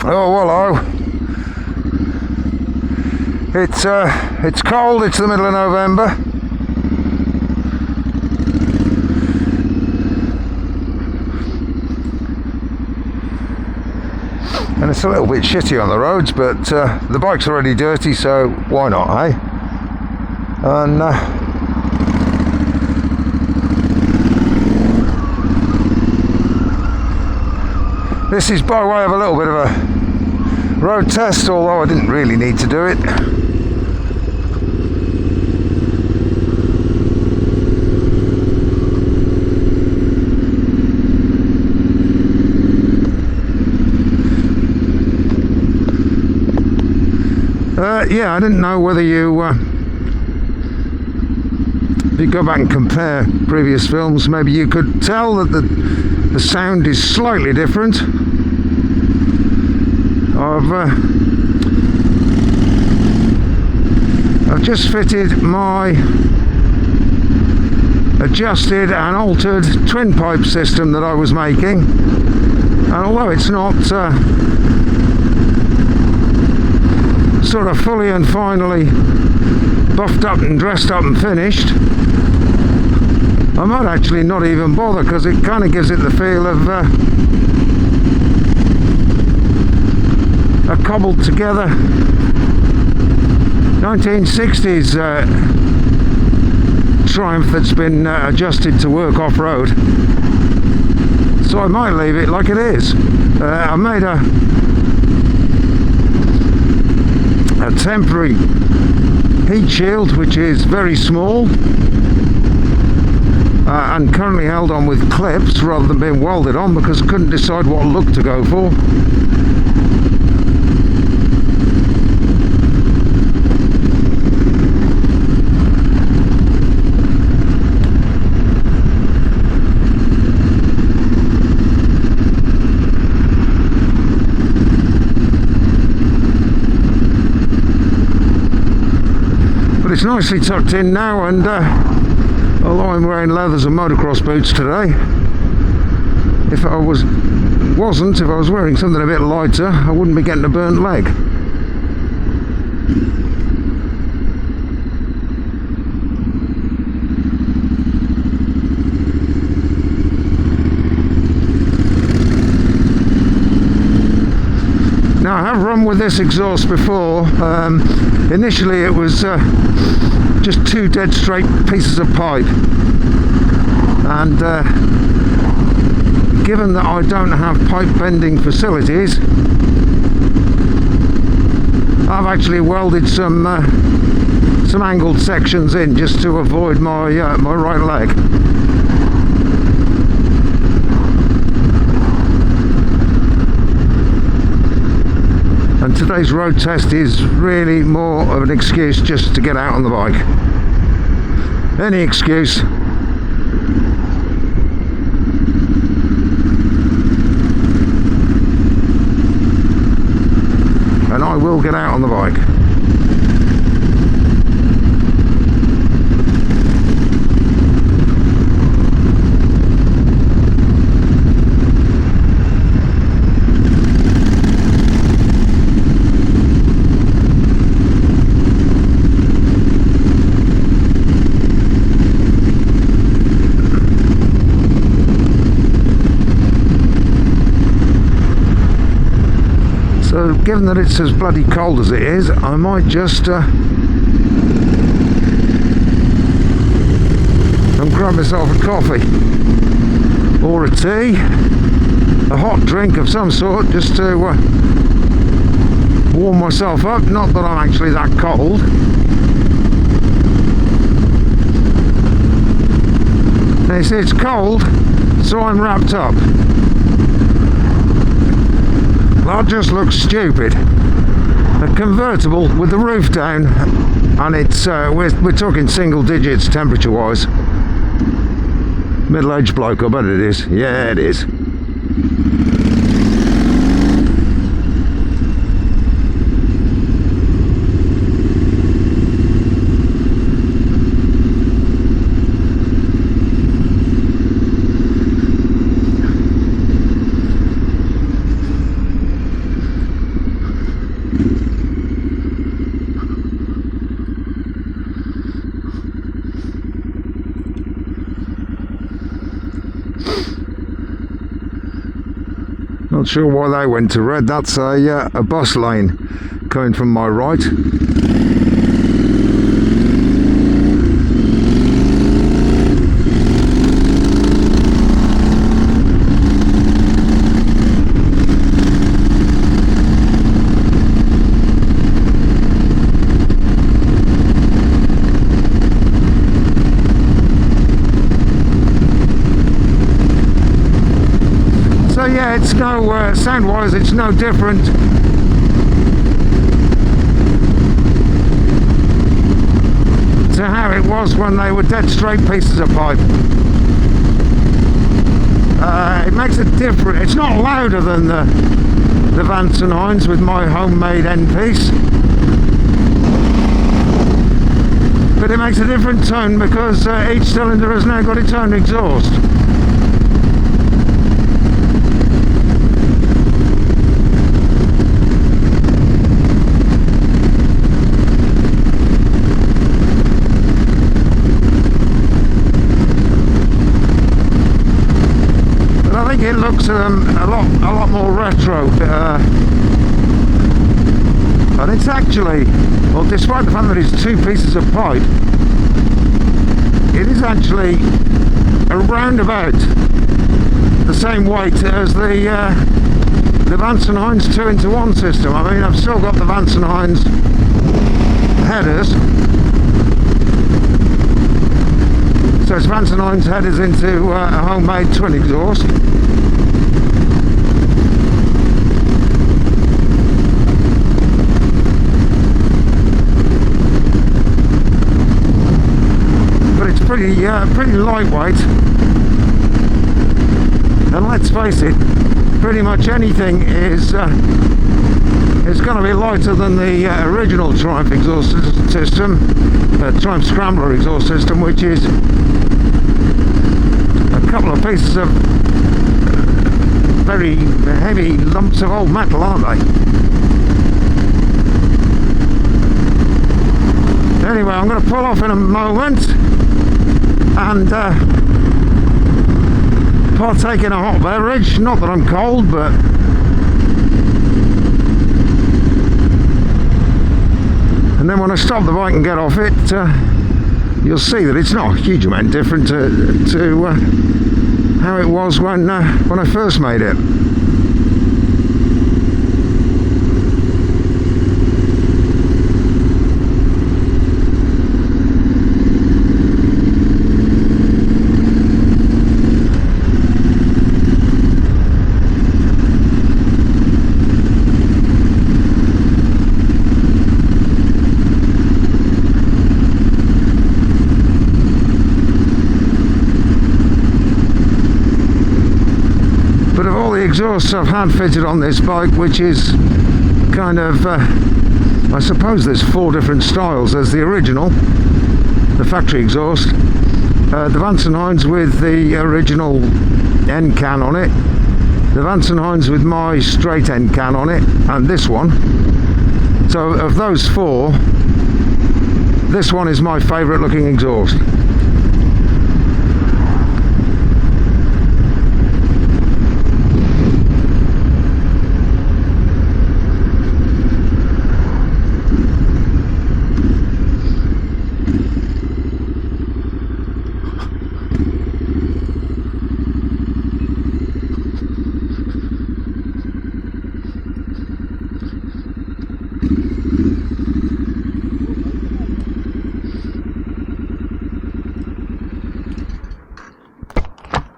Oh, hello. It's cold, it's the middle of November. And it's a little bit shitty on the roads, but the bike's already dirty, so why not, eh? And this is by way of a little bit of a road test, although I didn't really need to do it. Yeah, I didn't know whether you if you go back and compare previous films, maybe you could tell that the sound is slightly different. I've just fitted my adjusted and altered twin pipe system that I was making, and although it's not sort of fully and finally buffed up and dressed up and finished, I might actually not even bother, because it kind of gives it the feel of a cobbled together 1960s Triumph that's been adjusted to work off-road. So I might leave it like it is. I made a temporary heat shield which is very small and currently held on with clips rather than being welded on, because I couldn't decide what look to go for. It's nicely tucked in now, and although I'm wearing leathers and motocross boots today, if I was wearing something a bit lighter, I wouldn't be getting a burnt leg. Now, I have run with this exhaust before. Initially it was just two dead straight pieces of pipe, and given that I don't have pipe bending facilities, I've actually welded some angled sections in just to avoid my my right leg. And today's road test is really more of an excuse just to get out on the bike. Any excuse. And I will get out on the bike. So, given that it's as bloody cold as it is, I might just grab myself a coffee or a tea, a hot drink of some sort, just to warm myself up. Not that I'm actually that cold. Now, you see, it's cold, so I'm wrapped up. That just looks stupid. A convertible with the roof down, and it's we're talking single digits temperature wise. Middle-aged bloke, I bet it is. Yeah, it is. Not sure why they went to red. That's a bus lane coming from my right. So yeah, it's no sound-wise, it's no different to how it was when they were dead straight pieces of pipe. It makes it different. It's not louder than the Vance and Hines with my homemade end piece, but it makes a different tone because each cylinder has now got its own exhaust. It looks a lot more retro, and it's actually, well, despite the fact that it's two pieces of pipe, it is actually around about the same weight as the Vance and Hines 2-into-1 system. I mean, I've still got the Vance and Hines headers, so it's Vance and Hines headers into a homemade twin exhaust. Pretty lightweight, and let's face it, pretty much anything is going to be lighter than the original Triumph exhaust system, Triumph Scrambler exhaust system, which is a couple of pieces of very heavy lumps of old metal, aren't they? Anyway, I'm going to pull off in a moment and partake in a hot beverage. Not that I'm cold, but and then when I stop the bike and get off it, you'll see that it's not a huge amount different to how it was when I first made it. Exhausts I've had fitted on this bike, which is kind of I suppose there's 4 different styles. There's the original, the factory exhaust, the Vance and Hines with the original end can on it, the Vance and Hines with my straight end can on it, and this one. So of those 4, this one is my favourite looking exhaust.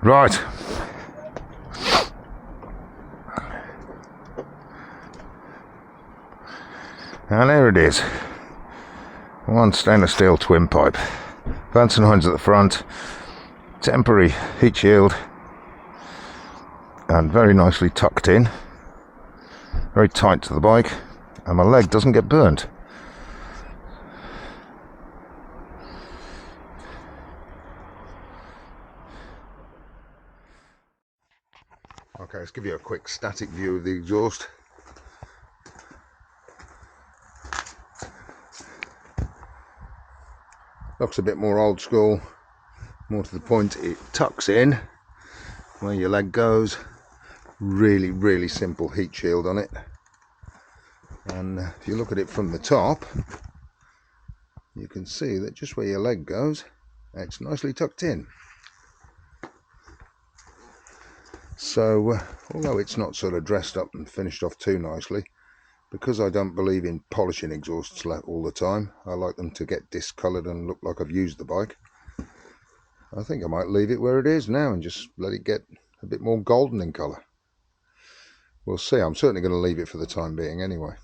Right, and there it is, one stainless steel twin pipe, Vance and Hines at the front, temporary heat shield, and very nicely tucked in, very tight to the bike, and my leg doesn't get burnt. Okay, let's give you a quick static view of the exhaust. Looks a bit more old school, more to the point. It tucks in where your leg goes, really simple heat shield on it, and if you look at it from the top, you can see that just where your leg goes, it's nicely tucked in. So although it's not sort of dressed up and finished off too nicely, because I don't believe in polishing exhausts all the time, I like them to get discoloured and look like I've used the bike. I think I might leave it where it is now and just let it get a bit more golden in colour. We'll see. I'm certainly going to leave it for the time being anyway.